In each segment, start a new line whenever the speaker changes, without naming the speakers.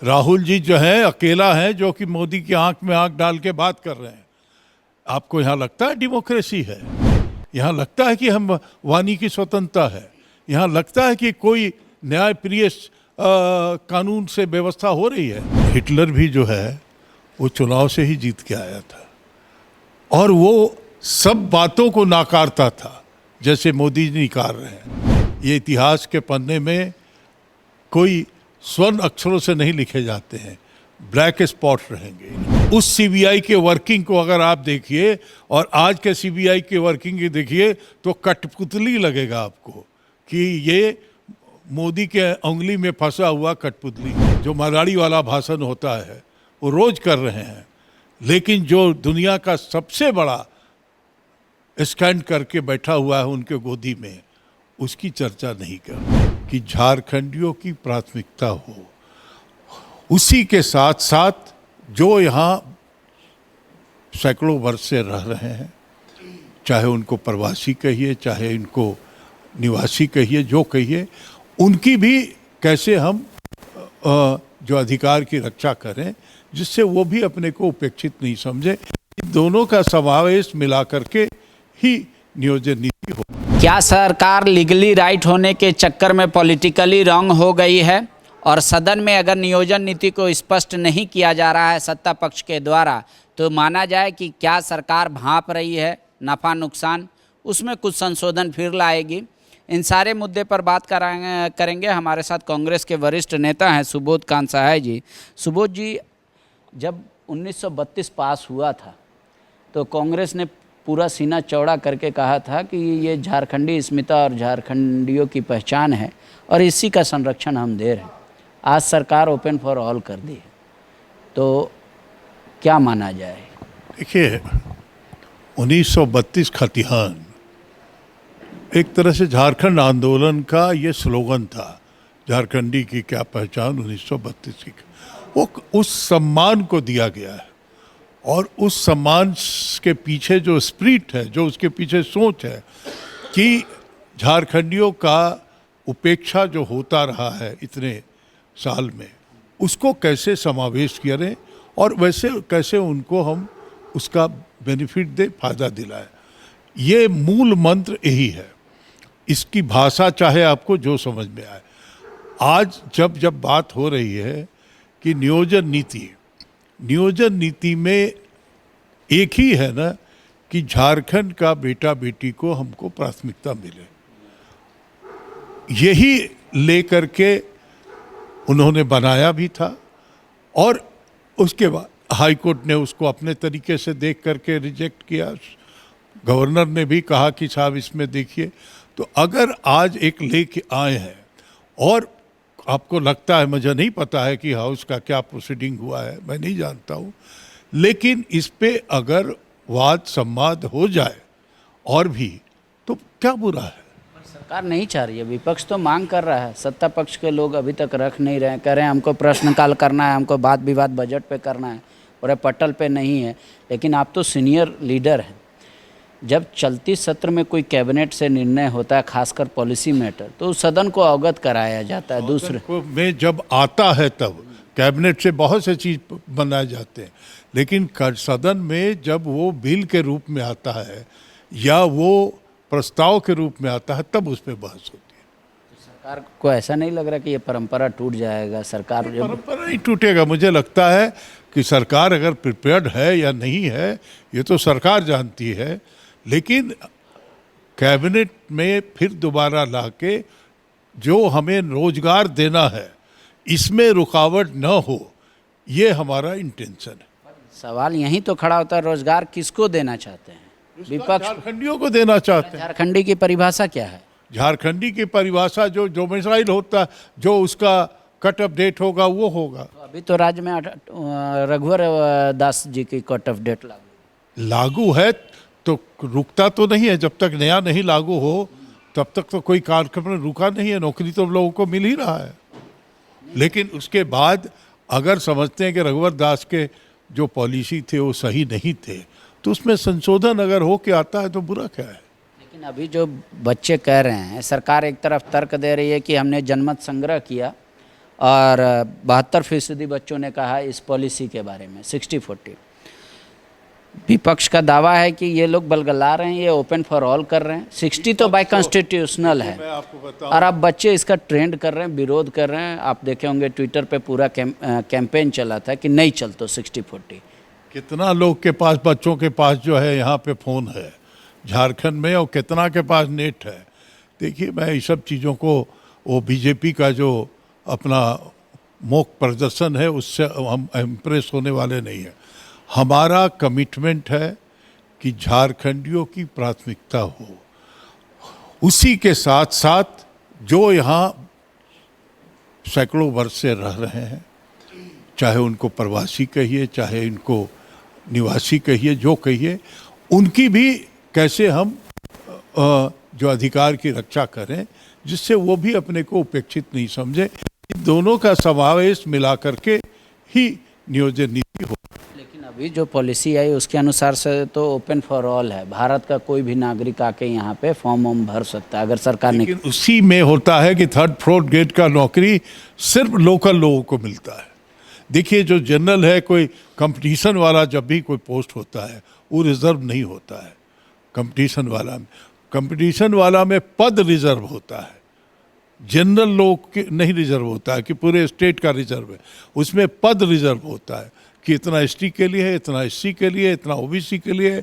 राहुल जी जो है अकेला है जो कि मोदी की आंख में आंख डाल के बात कर रहे हैं। आपको यहाँ लगता है डेमोक्रेसी है? यहाँ लगता है कि हम वाणी की स्वतंत्रता है? यहाँ लगता है कि कोई न्यायप्रिय कानून से व्यवस्था हो रही है? हिटलर भी जो है वो चुनाव से ही जीत के आया था और वो सब बातों को नाकारता था जैसे मोदी जी नकार रहे हैं। ये इतिहास के पन्ने में कोई स्वर्ण अक्षरों से नहीं लिखे जाते हैं, ब्लैक स्पॉट रहेंगे। उस सीबीआई के वर्किंग को अगर आप देखिए और आज के सीबीआई के वर्किंग की देखिए तो कठपुतली लगेगा आपको कि ये मोदी के उंगली में फंसा हुआ कठपुतली। जो मराठी वाला भाषण होता है वो रोज कर रहे हैं, लेकिन जो दुनिया का सबसे बड़ा स्टैंड करके बैठा हुआ है उनके गोदी में, उसकी चर्चा नहीं कर कि झारखंडियों की प्राथमिकता हो। उसी के साथ साथ जो यहाँ सैकड़ों वर्ष से रह रहे हैं, चाहे उनको प्रवासी कहिए चाहे इनको निवासी कहिए, जो कहिए, उनकी भी कैसे हम जो अधिकार की रक्षा करें जिससे वो भी अपने को उपेक्षित नहीं समझे। दोनों का समावेश मिला करके ही नियोजन नीति हो।
क्या सरकार लीगली राइट होने के चक्कर में पॉलिटिकली रॉन्ग हो गई है और सदन में अगर नियोजन नीति को स्पष्ट नहीं किया जा रहा है सत्ता पक्ष के द्वारा, तो माना जाए कि क्या सरकार भांप रही है नफ़ा नुकसान, उसमें कुछ संशोधन फिर लाएगी? इन सारे मुद्दे पर बात करेंगे। हमारे साथ कांग्रेस के वरिष्ठ नेता हैं सुबोध कांसाहाय जी। सुबोध जी, जब 1932 पास हुआ था तो कांग्रेस ने पूरा सीना चौड़ा करके कहा था कि ये झारखंडी अस्मिता और झारखंडियों की पहचान है और इसी का संरक्षण हम दे रहे हैं। आज सरकार ओपन फॉर ऑल कर दी है, तो क्या माना जाए?
देखिए, 1932 खतिहान एक तरह से झारखंड आंदोलन का ये स्लोगन था, झारखंडी की क्या पहचान 1932 की। वो उस सम्मान को दिया गया है और उस सम्मान के पीछे जो स्पिरिट है, जो उसके पीछे सोच है कि झारखंडियों का उपेक्षा जो होता रहा है इतने साल में, उसको कैसे समावेश करें और वैसे कैसे उनको हम उसका बेनिफिट दे, फायदा दिलाएं। ये मूल मंत्र यही है। इसकी भाषा चाहे आपको जो समझ में आए। आज जब बात हो रही है कि नियोजन नीति में एक ही है ना कि झारखंड का बेटा बेटी को हमको प्राथमिकता मिले, यही लेकर के उन्होंने बनाया भी था और उसके बाद हाई कोर्ट ने उसको अपने तरीके से देख करके रिजेक्ट किया। गवर्नर ने भी कहा कि साहब इसमें देखिए। तो अगर आज एक लेके आए हैं और आपको लगता है, मुझे नहीं पता है कि हाउस का क्या प्रोसीडिंग हुआ है, मैं नहीं जानता हूँ, लेकिन इस पे अगर वाद संवाद हो जाए और भी तो क्या बुरा है?
सरकार नहीं चाह रही है, विपक्ष तो मांग कर रहा है, सत्ता पक्ष के लोग अभी तक रख नहीं रहे, कह रहे हैं हमको प्रश्नकाल करना है, हमको वाद विवाद बजट पे करना है और पटल पे नहीं है। लेकिन आप तो सीनियर लीडर हैं, जब चलती सत्र में कोई कैबिनेट से निर्णय होता है, खासकर पॉलिसी मैटर, तो सदन को अवगत कराया जाता है। दूसरे
में जब आता है तब कैबिनेट से बहुत से चीज बनाए जाते हैं, लेकिन सदन में जब वो बिल के रूप में आता है या वो प्रस्ताव के रूप में आता है तब उस पर बहस होती है।
सरकार को ऐसा नहीं लग रहा कि ये परंपरा टूट जाएगा? सरकार
परंपरा नहीं टूटेगा। मुझे लगता है कि सरकार अगर प्रिपेयर्ड है या नहीं है ये तो सरकार जानती है, लेकिन कैबिनेट में फिर दोबारा लाके जो हमें रोजगार देना है इसमें रुकावट न हो, ये हमारा इंटेंशन है।
सवाल यहीं तो खड़ा होता है, रोजगार किसको देना चाहते हैं? विपक्ष
झारखंडियों को देना चाहते हैं।
झारखंडी की परिभाषा क्या है?
झारखंडी की परिभाषा जो डोमिसाइल होता, जो उसका कट ऑफ डेट होगा वो होगा।
तो अभी तो राज्य में रघुवर दास जी की कट ऑफ डेट
लागू है तो रुकता तो नहीं है। जब तक नया नहीं लागू हो तब तक तो कोई कार्यक्रम रुका नहीं है। नौकरी तो लोगों को मिल ही रहा है, लेकिन उसके बाद अगर समझते हैं कि रघुवर दास के जो पॉलिसी थे वो सही नहीं थे तो उसमें संशोधन अगर हो के आता है तो बुरा क्या है?
लेकिन अभी जो बच्चे कह रहे हैं, सरकार एक तरफ तर्क दे रही है कि हमने जनमत संग्रह किया और 72% बच्चों ने कहा इस पॉलिसी के बारे में, 60-40। विपक्ष का दावा है कि ये लोग बलगला रहे हैं, ये ओपन फॉर ऑल कर रहे हैं। 60 तो बाय कॉन्स्टिट्यूशनल है,
मैं आपको बताऊं,
और अब बच्चे इसका ट्रेंड कर रहे हैं, विरोध कर रहे हैं। आप देखे होंगे ट्विटर पे पूरा कैंपेन चला था कि नहीं चल तो 60-40।
कितना लोग के पास, बच्चों के पास जो है यहाँ पे फ़ोन है झारखंड में, और कितना के पास नेट है। देखिए, मैं इस सब चीज़ों को, वो बीजेपी का जो अपना मौक प्रदर्शन है उससे हम इम्प्रेस होने वाले नहीं हैं। हमारा कमिटमेंट है कि झारखंडियों की प्राथमिकता हो, उसी के साथ साथ जो यहाँ सैकड़ों वर्ष से रह रहे हैं, चाहे उनको प्रवासी कहिए, चाहे इनको निवासी कहिए, जो कहिए, उनकी भी कैसे हम जो अधिकार की रक्षा करें, जिससे वो भी अपने को उपेक्षित नहीं समझे। इन दोनों का समावेश मिला करके ही नियोजन नीति हो।
लेकिन अभी जो पॉलिसी आई उसके अनुसार से तो ओपन फॉर ऑल है, भारत का कोई भी नागरिक आके यहाँ पे फॉर्म वॉर्म भर सकता है अगर सरकार ने।
लेकिन उसी में होता है कि 3rd-4th ग्रेड का नौकरी सिर्फ लोकल लोगों को मिलता है। देखिए, जो जनरल है, कोई कंपटीशन वाला जब भी कोई पोस्ट होता है वो रिजर्व नहीं होता है। कंपटीशन वाला में पद रिजर्व होता है, जनरल लोग के नहीं रिजर्व होता है कि पूरे स्टेट का रिजर्व है। उसमें पद रिजर्व होता है कि इतना एसटी के लिए है, इतना एससी के लिए, इतना ओबीसी के लिए,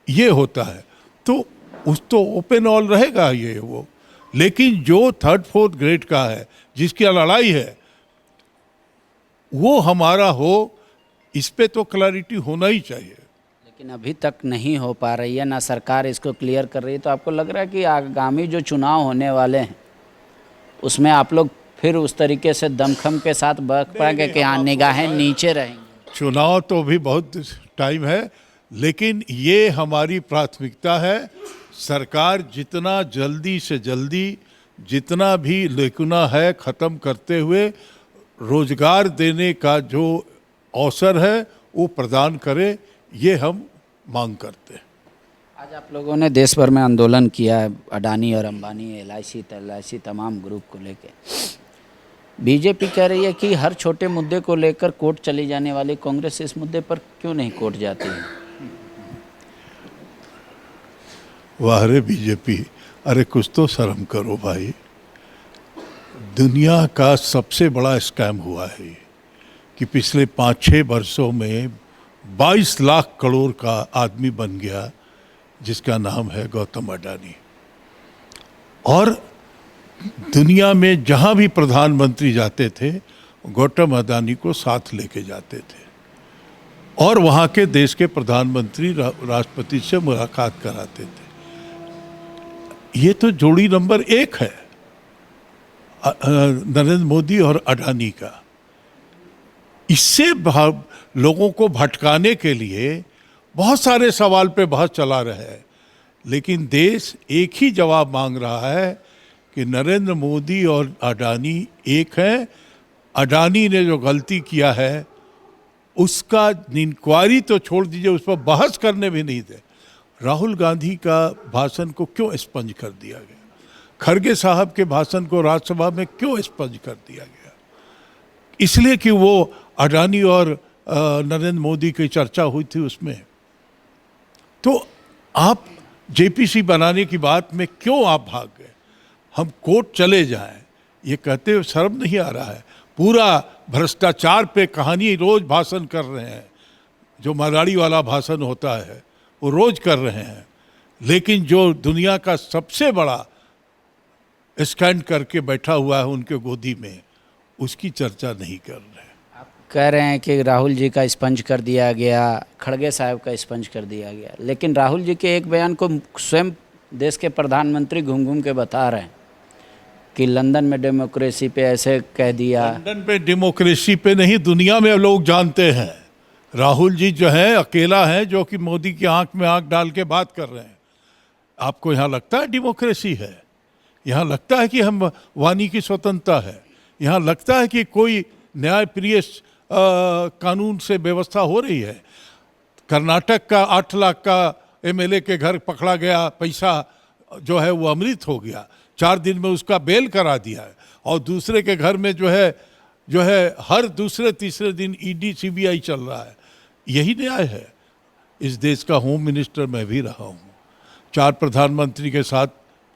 ये होता है। तो उस तो ओपन ऑल रहेगा ये वो। लेकिन जो 3rd-4th ग्रेड का है, जिसकी लड़ाई है, वो हमारा हो, इस पे तो क्लैरिटी होना ही चाहिए।
लेकिन अभी तक नहीं हो पा रही है, ना सरकार इसको क्लियर कर रही है। तो आपको लग रहा है कि आगामी जो चुनाव होने वाले हैं उसमें आप लोग फिर उस तरीके से दमखम के साथ बक पाएंगे कि हाँ निगाहें नीचे रहेंगी?
चुनाव तो भी बहुत टाइम है, लेकिन ये हमारी प्राथमिकता है। सरकार जितना जल्दी से जल्दी, जितना भी लेकुना है ख़त्म करते हुए रोजगार देने का जो अवसर है वो प्रदान करे, ये हम मांग करते हैं।
आज आप लोगों ने देश भर में आंदोलन किया है, अडानी और अंबानी, एलआईसी तमाम ग्रुप को लेकर। बीजेपी कह रही है कि हर छोटे मुद्दे को लेकर कोर्ट चली जाने वाली कांग्रेस इस मुद्दे पर क्यों नहीं कोर्ट जाती है?
वाह रे बीजेपी, अरे कुछ तो शर्म करो भाई। दुनिया का सबसे बड़ा स्कैम हुआ है कि पिछले 5-6 वर्षों में 22 लाख करोड़ का आदमी बन गया, जिसका नाम है गौतम अडानी। और दुनिया में जहाँ भी प्रधानमंत्री जाते थे, गौतम अडानी को साथ लेके जाते थे और वहाँ के देश के प्रधानमंत्री राष्ट्रपति से मुलाकात कराते थे। ये तो जोड़ी नंबर 1 है नरेंद्र मोदी और अडानी का। इससे लोगों को भटकाने के लिए बहुत सारे सवाल पे बहस चला रहे हैं, लेकिन देश एक ही जवाब मांग रहा है कि नरेंद्र मोदी और अडानी एक हैं। अडानी ने जो गलती किया है उसका इंक्वायरी तो छोड़ दीजिए, उस पर बहस करने भी नहीं दे। राहुल गांधी का भाषण को क्यों एक्सपंज कर दिया गया? खड़गे साहब के भाषण को राज्यसभा में क्यों एक्सपंज कर दिया गया? इसलिए कि वो अडानी और नरेंद्र मोदी की चर्चा हुई थी उसमें। तो आप जेपीसी बनाने की बात में क्यों आप भाग गए? हम कोर्ट चले जाएं, ये कहते हुए शर्म नहीं आ रहा है? पूरा भ्रष्टाचार पे कहानी रोज भाषण कर रहे हैं, जो मराठी वाला भाषण होता है वो रोज कर रहे हैं, लेकिन जो दुनिया का सबसे बड़ा स्कैंड करके बैठा हुआ है उनके गोदी में, उसकी चर्चा नहीं कर रहे हैं।
आप कह रहे हैं कि राहुल जी का स्पंज कर दिया गया, खड़गे साहब का स्पंज कर दिया गया, लेकिन राहुल जी के एक बयान को स्वयं देश के प्रधानमंत्री घूम घूम के बता रहे हैं कि लंदन में डेमोक्रेसी पे ऐसे कह दिया।
लंदन पे डेमोक्रेसी पे नहीं, दुनिया में लोग जानते हैं राहुल जी जो है अकेला है जो कि मोदी की आंख में आंख डाल के बात कर रहे हैं। आपको यहाँ लगता है डेमोक्रेसी है? यहाँ लगता है कि हम वाणी की स्वतंत्रता है? यहाँ लगता है कि कोई न्यायप्रिय कानून से व्यवस्था हो रही है? कर्नाटक का 8 लाख का एमएलए के घर पकड़ा गया, पैसा जो है वो अमृत हो गया, 4 दिन में उसका बेल करा दिया है। और दूसरे के घर में जो है जो है हर दूसरे तीसरे दिन ईडी सीबीआई चल रहा है। यही न्याय है? इस देश का होम मिनिस्टर मैं भी रहा हूँ, 4 प्रधानमंत्री के साथ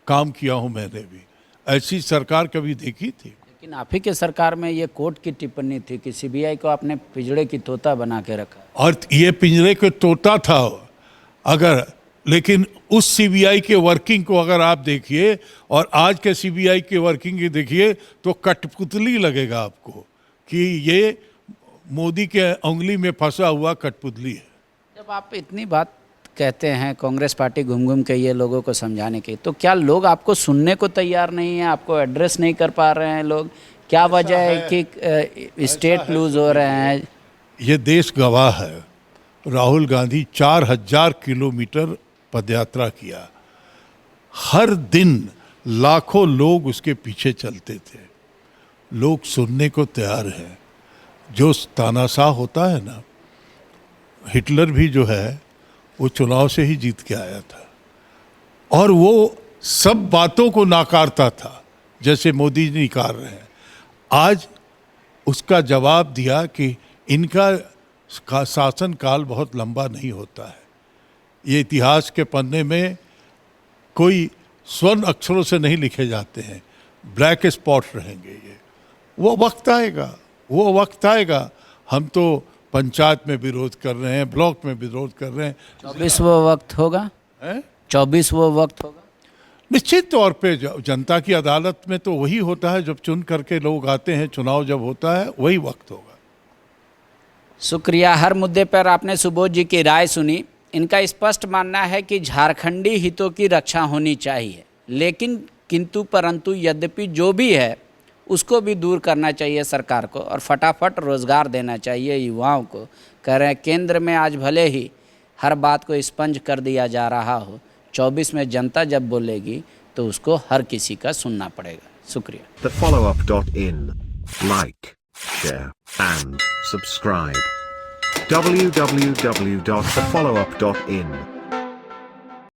काम किया हूँ मैंने भी। ऐसी सरकार कभी देखी थी?
लेकिन आप ही के सरकार में ये कोर्ट की टिप्पणी थी कि सीबीआई को आपने पिंजड़े की तोता बना के रखा।
और ये पिंजरे के तोता था अगर, लेकिन उस सीबीआई के वर्किंग को अगर आप देखिए और आज के सीबीआई के वर्किंग की देखिए तो कठपुतली लगेगा आपको कि ये मोदी के उंगली में फंसा हुआ कठपुतली है।
जब आप इतनी बात कहते हैं कांग्रेस पार्टी घूम घूम के ये लोगों को समझाने की, तो क्या लोग आपको सुनने को तैयार नहीं है? आपको एड्रेस नहीं कर पा रहे हैं लोग? क्या वजह है कि स्टेट लूज हो रहे हैं?
ये देश गवाह है। राहुल गांधी 4000 किलोमीटर पदयात्रा किया, हर दिन लाखों लोग उसके पीछे चलते थे। लोग सुनने को तैयार हैं। जो तानाशाह होता है ना, हिटलर भी जो है वो चुनाव से ही जीत के आया था और वो सब बातों को नाकारता था जैसे मोदी जी नकार रहे हैं। आज उसका जवाब दिया कि इनका शासन काल बहुत लंबा नहीं होता है। ये इतिहास के पन्ने में कोई स्वर्ण अक्षरों से नहीं लिखे जाते हैं, ब्लैक स्पॉट रहेंगे। ये वो वक्त आएगा, वो वक्त आएगा। हम तो पंचायत में विरोध कर रहे हैं, ब्लॉक में विरोध कर रहे हैं।
24 वो वक्त होगा? 24 वो वक्त होगा?
निश्चित तौर पे जनता की अदालत में तो वही होता है, जब चुन करके लोग आते हैं, चुनाव जब होता है वही वक्त होगा।
शुक्रिया। हर मुद्दे पर आपने सुबोध जी की राय सुनी। इनका स्पष्ट मानना है कि झारखंडी हितों की रक्षा होनी चाहिए, लेकिन किंतु परंतु यद्यपि जो भी है उसको भी दूर करना चाहिए सरकार को और फटाफट रोज़गार देना चाहिए युवाओं को। कह रहे हैं केंद्र में आज भले ही हर बात को स्पंज कर दिया जा रहा हो, 24 में जनता जब बोलेगी तो उसको हर किसी का सुनना पड़ेगा। शुक्रिया।
TheFollowUp.in. Like, share and subscribe. www.thefollowup.in